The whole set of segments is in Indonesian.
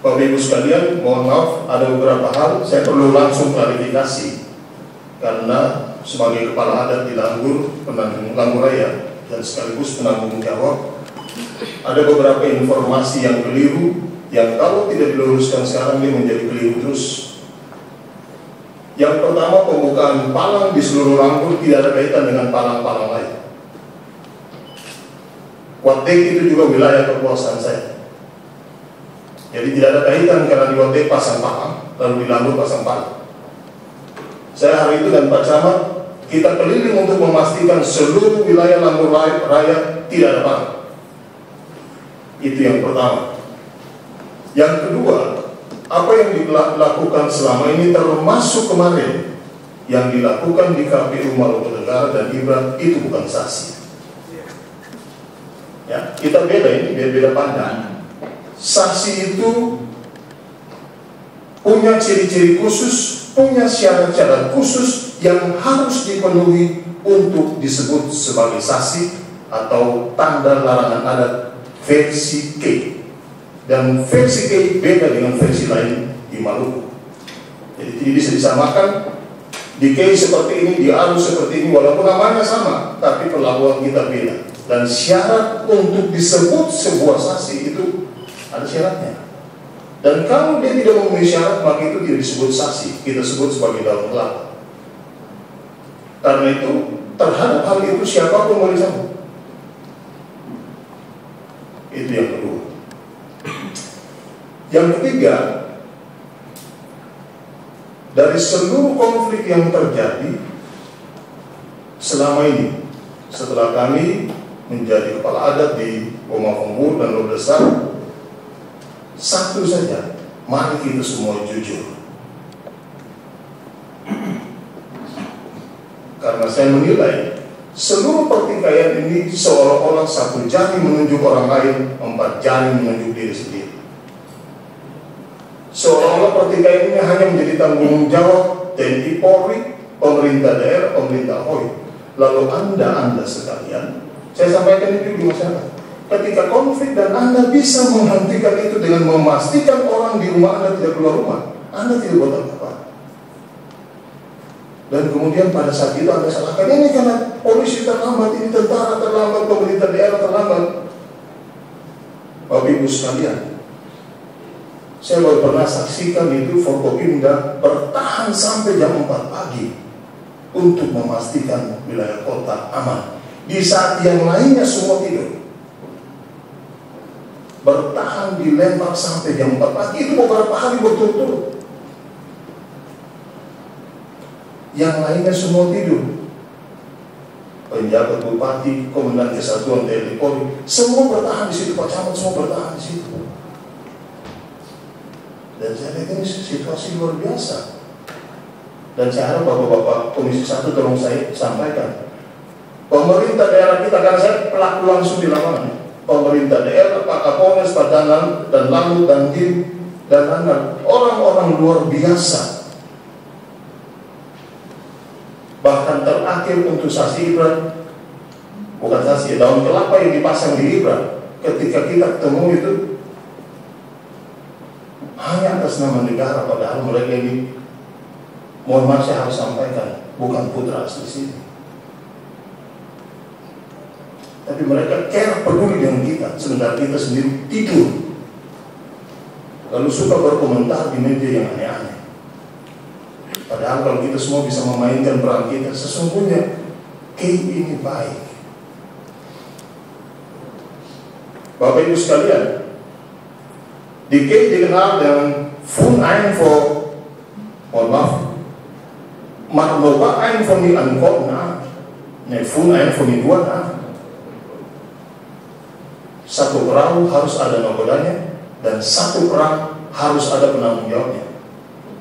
Bapak Ibu sekalian, mohon maaf ada beberapa hal saya perlu langsung klarifikasi, karena sebagai kepala adat di Langgur, penanggung Langgur Raya dan sekaligus penanggung jawab, ada beberapa informasi yang keliru yang kalau tidak diluruskan sekarang ini menjadi keliru terus. Yang pertama, pembukaan palang di seluruh Langgur tidak ada kaitan dengan palang-palang lain. Watek itu juga wilayah kekuasaan saya. Jadi tidak ada kaitan karena di Watek pasang palang, lalu di Langgur pasang palang. Saya hari itu dan Pak Camat, kita keliling untuk memastikan seluruh wilayah Langgur Raya tidak ada palang. Itu yang pertama. Yang kedua, apa yang dilakukan selama ini termasuk kemarin yang dilakukan di KPU Maluku Negara dan Ibra itu bukan saksi. Ya, kita beda ini, beda pandang. Saksi itu punya ciri-ciri khusus, punya syarat-syarat khusus yang harus dipenuhi untuk disebut sebagai saksi atau tanda larangan adat versi K. Dan versi K beda dengan versi lain di Maluku. Jadi tidak bisa disamakan. Di K seperti ini, di Arus seperti ini, walaupun namanya sama, tapi perlakuan kita beda. Dan syarat untuk disebut sebuah saksi itu ada syaratnya. Dan kalau dia tidak memenuhi syarat, maka itu tidak disebut saksi, kita sebut sebagai daun kelapa. Karena itu, terhadap hal itu siapapun boleh sambut. Itu yang kedua. Yang ketiga, dari seluruh konflik yang terjadi selama ini, setelah kami menjadi kepala adat di Omahongur dan Lodesar, satu saja, mari kita semua jujur. Karena saya menilai seluruh pertikaian ini seolah-olah satu jari menunjuk orang lain, 4 jari menunjuk diri sendiri. Seolah-olah pertikaian ini hanya menjadi tanggung jawab TNI Polri, pemerintah daerah, pemerintah HOI. Lalu Anda sekalian, saya sampaikan itu di masyarakat. Ketika konflik dan Anda bisa menghentikan itu dengan memastikan orang di rumah Anda tidak keluar rumah, Anda tidak buat apa-apa. Dan kemudian pada saat itu Anda salahkan, ini karena polisi terlambat, ini tentara terlambat, pemerintah daerah terlambat. Bapak Ibu sekalian, saya baru pernah saksikan itu Forkopimda bertahan sampai jam 4 pagi untuk memastikan wilayah kota aman. Di saat yang lainnya semua tidur, bertahan di Lembang sampai jam 4 pagi, itu beberapa hari berturut-turut. Yang lainnya semua tidur. Penjabat bupati, komandan kesatuan TNI Polri, semua bertahan di situ, Pak Camat semua bertahan di situ. Dan saya lihat ini situasi luar biasa. Dan saya harap Bapak-Bapak Komisi 1 tolong saya sampaikan. Pemerintah daerah kita, karena saya pelaku langsung di lapangan. Pemerintah daerah, Pak Kapolres, Pak Danlan, dan Lanut, dan Tim, dan Lanut, orang-orang luar biasa. Bahkan terakhir untuk saksi Ibra, bukan saksi, daun kelapa yang dipasang di Ibra, ketika kita ketemu itu hanya atas nama negara, padahal mereka ini, mohon maaf saya harus sampaikan, bukan putra asli sini. Tapi mereka care, peduli dengan kita, sementara kita sendiri tidur. Lalu suka berkomentar di media yang aneh-aneh. Padahal kalau kita semua bisa memainkan peran kita, sesungguhnya Kay ini baik. Bapak Ibu sekalian, di Kay dikenal dengan Fun Ein for, mohon maaf, Marloba Ein for ni Angkor na, Fun Ein for ni Dua na. Satu perahu harus ada nakodanya, dan satu perang harus ada penanggung jawabnya.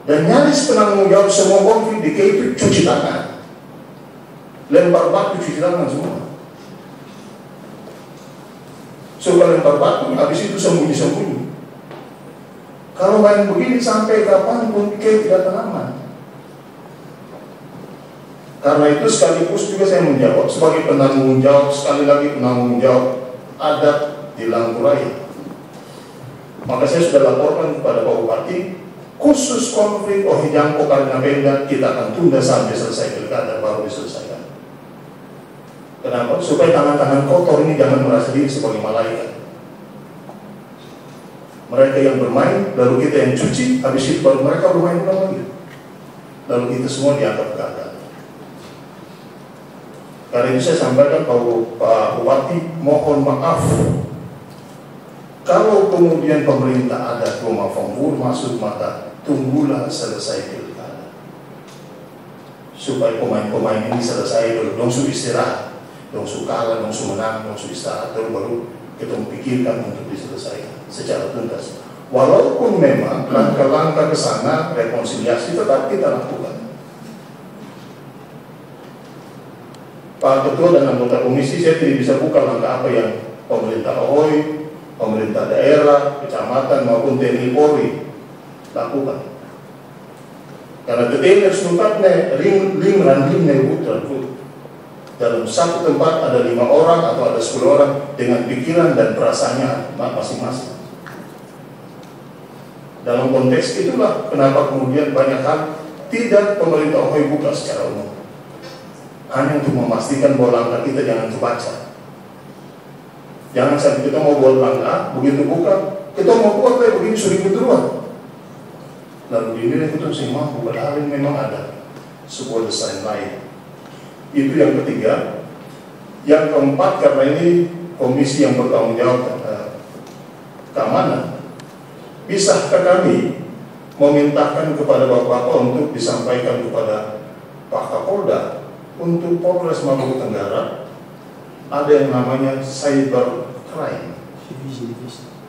Dan nyaris penanggung jawab semua konflik di Kay itu cuci tangan, lempar batu, cuci tangan semua. Suka lempar batu, habis itu sembunyi-sembunyi. Kalau main begini sampai kapanpun Kay tidak aman. Karena itu sekaligus juga saya menjawab sebagai penanggung jawab, sekali lagi penanggung jawab adat di Langgur Raya. Maka saya sudah laporkan kepada Pak Bupati, khusus konflik Ohijangko Karena Pemda kita akan tunda sampai selesai pilkada baru diselesaikan. Kenapa? Supaya tangan-tangan kotor ini jangan merasa diri sebagai malaikat. Mereka yang bermain, lalu kita yang cuci, habis itu baru mereka bermain ulang lagi. Lalu kita semua dianggap gagal. Karena itu saya sampaikan Pak Bupati, mohon maaf kalau kemudian pemerintah ada rumah fambur masuk, maka tunggulah selesai pilkada supaya pemain-pemain ini selesai dulu, dong su istirahat, dong su kalah, dong su menang, dong su istirahat, baru kita pikirkan untuk diselesaikan secara tuntas. Walaupun memang langkah-langkah ke sana rekonsiliasi tetap kita lakukan. Pak Ketua dan anggota komisi, saya tidak bisa buka langkah apa yang pemerintah OHOI, pemerintah daerah, kecamatan maupun TNI Polri lakukan. Karena TNI harus tempatnya dalam satu tempat ada 5 orang atau ada 10 orang dengan pikiran dan perasaannya masing-masing. Dalam konteks itulah kenapa kemudian banyak hal tidak pemerintah OHOI buka secara umum, hanya untuk memastikan bahwa langkah kita jangan terbaca. Jangan sampai kita mau buat langkah, begitu buka, kita mau buat kayak begini sudah duluan. Lalu dinilai kita masih mampu, padahal memang ada sebuah desain lain. Itu yang ketiga. Yang keempat, karena ini komisi yang bertanggung jawab keamanan, bisakah kami memintakan kepada Bapak untuk disampaikan kepada Pak Kapolda untuk Polres Maluku Tenggara ada yang namanya cyber crime,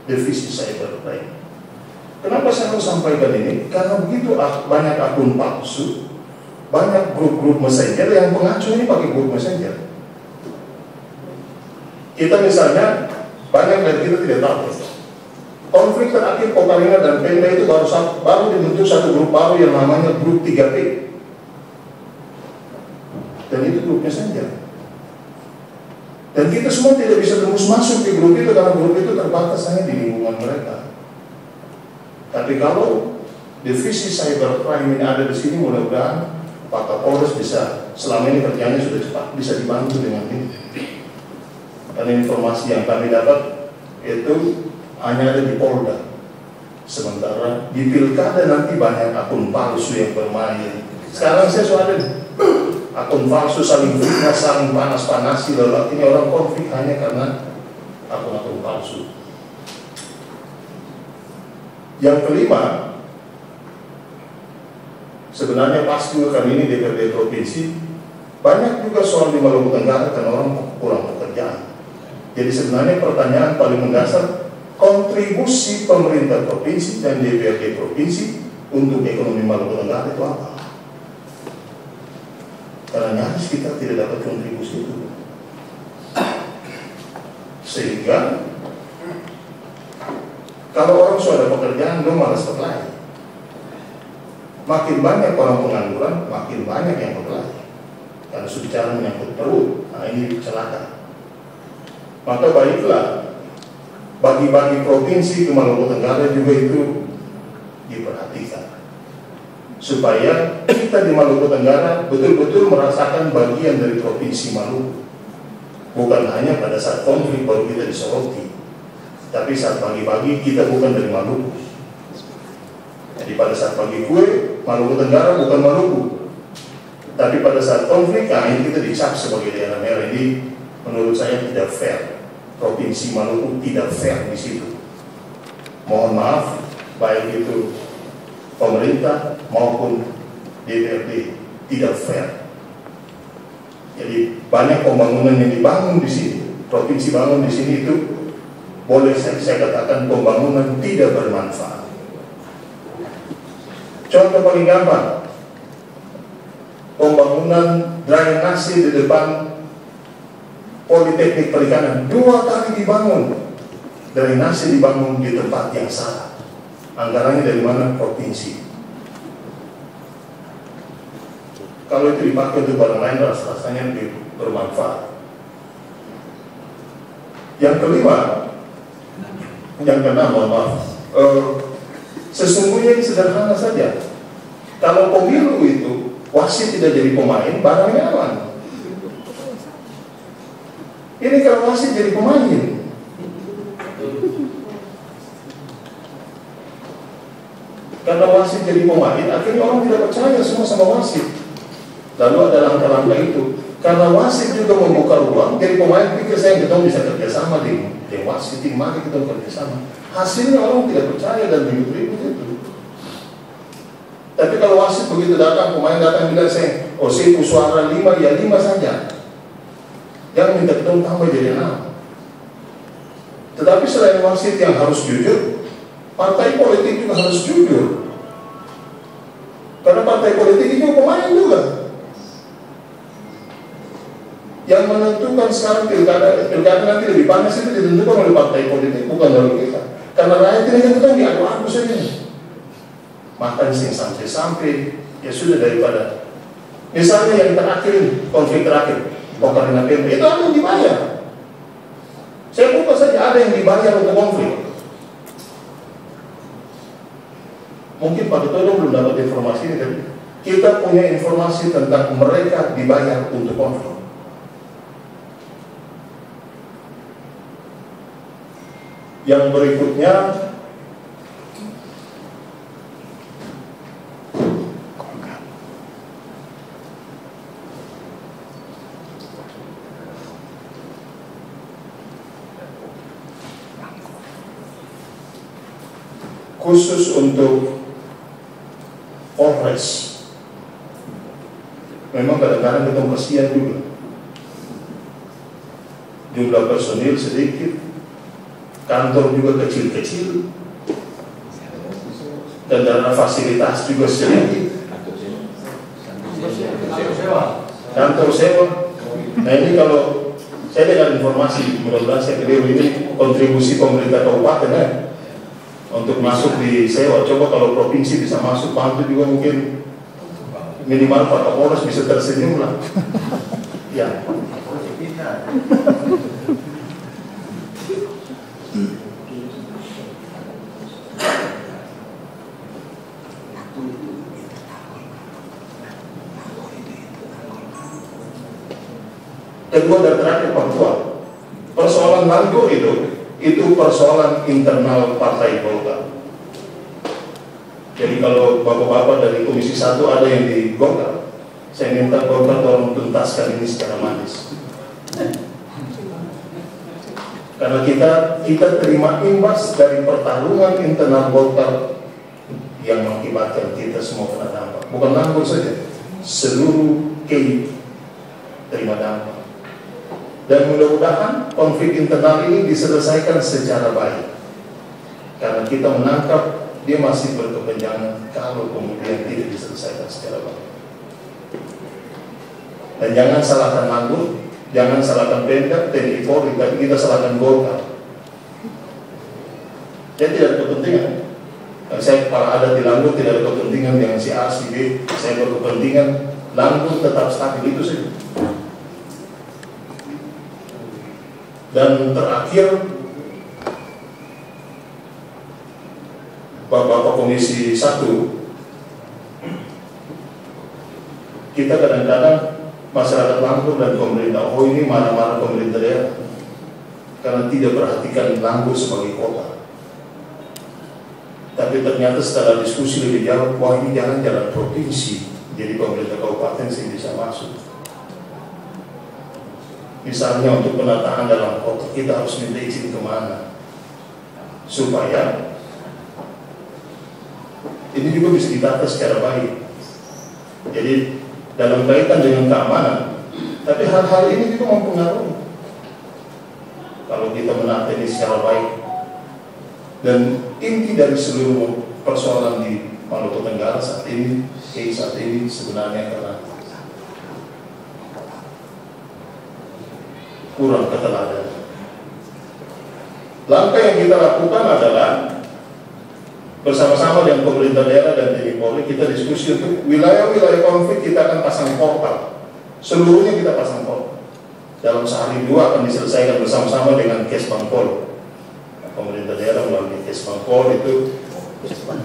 divisi cyber crime. Kenapa saya harus sampaikan ini? Karena begitu banyak akun palsu, banyak grup-grup messenger yang pengacu ini pakai grup messenger. Kita misalnya banyak dari kita tidak tahu. Konflik terakhir Kokarina dan Pemda itu baru dibentuk satu grup baru yang namanya grup 3P. Dan itu grup messenger. Dan kita semua tidak bisa terus masuk di grup itu karena grup itu terbatas hanya di lingkungan mereka. Tapi kalau divisi cybercrime ini ada di sini, mudah-mudahan Pak Kapolres bisa, selama ini kerjanya sudah cepat, bisa dibantu dengan ini. Karena informasi yang kami dapat itu hanya ada di Polda. Sementara di pilkada nanti banyak akun palsu yang bermain. Sekarang saya sudah ada akun palsu saling fitnah, saling panas-panasi, lalu akhirnya orang konflik hanya karena akun-akun palsu. Yang kelima, sebenarnya pas juga kami ini DPRD provinsi banyak juga soal di Maluku Tenggara karena orang kurang pekerjaan. Jadi sebenarnya pertanyaan paling mendasar, kontribusi pemerintah provinsi dan DPRD provinsi untuk ekonomi Maluku Tenggara itu apa? Karena nyaris kita tidak dapat kontribusi itu. Sehingga kalau orang sudah ada pekerjaan, lo malas berlari. Makin banyak orang pengangguran, makin banyak yang berlari. Karena sudah bicara menyangkut perut, nah ini celaka. Maka baiklah, bagi-bagi provinsi ke Maluku Tenggara juga itu diperhatikan. Supaya kita di Maluku Tenggara betul-betul merasakan bagian dari provinsi Maluku. Bukan hanya pada saat konflik baru kita disoroti, tapi saat pagi-pagi kita bukan dari Maluku. Jadi pada saat pagi kue, Maluku Tenggara bukan Maluku. Tapi pada saat konflik, nah ini kita dicap sebagai daerah merah. Ini menurut saya tidak fair. Provinsi Maluku tidak fair di situ. Mohon maaf, baik itu pemerintah maupun DPRD tidak fair. Jadi banyak pembangunan yang dibangun di sini, provinsi bangun di sini itu boleh saya katakan pembangunan tidak bermanfaat. Contoh paling gampang, pembangunan drainase di depan Politeknik Perikanan 2 kali dibangun. Drainase dibangun di tempat yang salah. Anggarannya dari mana? Provinsi. Kalau itu dipakai untuk barang lain, rasanya lebih bermanfaat. Yang kelima, yang keenam, mohon maaf, Sesungguhnya sederhana saja. Kalau pemilu itu wasit tidak jadi pemain, barangnya aman. Ini kalau wasit jadi pemain. Karena wasit jadi pemain, akhirnya orang tidak percaya semua sama wasit. Lalu ada langkah-langkah itu. Karena wasit juga membuka ruang, jadi pemain pikir saya kita bisa kerjasama di wasit, mari kita kerjasama. Hasilnya orang tidak percaya dan ribut-ribut itu. Tapi kalau wasit begitu datang, pemain datang bilang saya, oh saya suara 5, ya 5 saja. Jangan minta kita tambah jadi 6. Tetapi selain wasit yang harus jujur, partai politik juga harus jujur. Karena partai politik itu pemain juga. Yang menentukan sekarang pilkada nanti lebih panas itu ditentukan oleh partai politik, bukan oleh kita. Karena rakyat ini kan kita diadu-adu saja. Makan sing sampai-sampai, ya sudah daripada. Misalnya yang terakhir, konflik terakhir, Bokarina Pemda, itu ada yang dibayar. Saya buka saja ada yang dibayar untuk konflik. Mungkin Pak Ketua belum dapat informasi ini, tapi kita punya informasi tentang mereka dibayar untuk konflik. Yang berikutnya, khusus untuk Polres, memang kadang-kadang kita kasihan juga. Jumlah personil sedikit, kantor juga kecil-kecil, dan dana fasilitas juga sedikit. Kantor sewa. Nah ini kalau saya dengar informasi, mudah-mudahan saya keliru, ini kontribusi pemerintah kabupaten ya, untuk masuk di sewa. Coba kalau provinsi bisa masuk, bantu juga mungkin minimal Pak Kapolres bisa tersenyum lah. Ya. Kedua dan terakhir Papua, persoalan Langgur itu persoalan internal Partai Golkar. Jadi kalau bapak-bapak dari Komisi 1 ada yang di Golkar, saya minta Golkar tolong tuntaskan ini secara manis. Karena kita terima imbas dari pertarungan internal Golkar yang mengakibatkan kita semua kena dampak. Bukan Langgur saja, seluruh KI terima dampak. Dan mudah-mudahan konflik internal ini diselesaikan secara baik. Karena kita menangkap dia masih berkepanjangan kalau kemudian tidak diselesaikan secara baik. Dan jangan salahkan Langgur, jangan salahkan Pemda, TNI Polri, tapi kita salahkan Golkar. Saya tidak ada kepentingan. Saya kalau ada di Langgur tidak ada kepentingan dengan si A, si B. Saya berkepentingan Langgur tetap stabil, itu saja. Dan terakhir, Bapak Komisi 1, kita kadang-kadang masyarakat Langgur dan pemerintah, oh ini marah-marah pemerintah daerah karena tidak perhatikan Langgur sebagai kota. Tapi ternyata setelah diskusi lebih jauh, wah ini jangan-jangan provinsi, jadi pemerintah kabupaten sih bisa masuk. Misalnya untuk penataan dalam kota, kita harus minta izin kemana? Supaya ini juga bisa ditata secara baik. Jadi dalam kaitan dengan keamanan, tapi hal-hal ini juga mempengaruhi. Kalau kita menata ini secara baik, dan inti dari seluruh persoalan di Maluku Tenggara saat ini sebenarnya karena kurang keteladanan. Langkah yang kita lakukan adalah bersama-sama dengan pemerintah daerah dan TNI Polri, kita diskusi untuk wilayah-wilayah konflik kita akan pasang portal. Seluruhnya kita pasang portal. Dalam sehari dua akan diselesaikan bersama-sama dengan Kesbangpol, pemerintah daerah melalui Kesbangpol itu.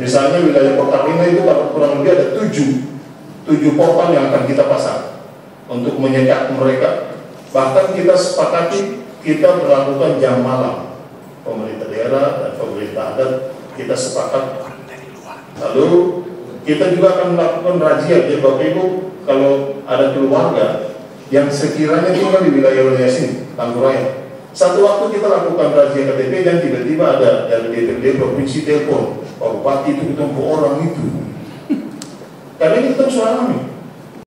Misalnya wilayah Pertamina itu kurang lebih ada 7 portal yang akan kita pasang untuk menyekat mereka. Bahkan kita sepakati kita berlakukan jam malam, pemerintah daerah dan pemerintah adat kita sepakat. Lalu kita juga akan melakukan razia. Jadi Bapak Ibu, kalau ada keluarga yang sekiranya tinggal di wilayah sini, Tanggerang, satu waktu kita lakukan razia KTP dan tiba-tiba ada dari DPRD provinsi telepon, Pak Bupati itu ketemu orang itu. Karena ini kita harus alami.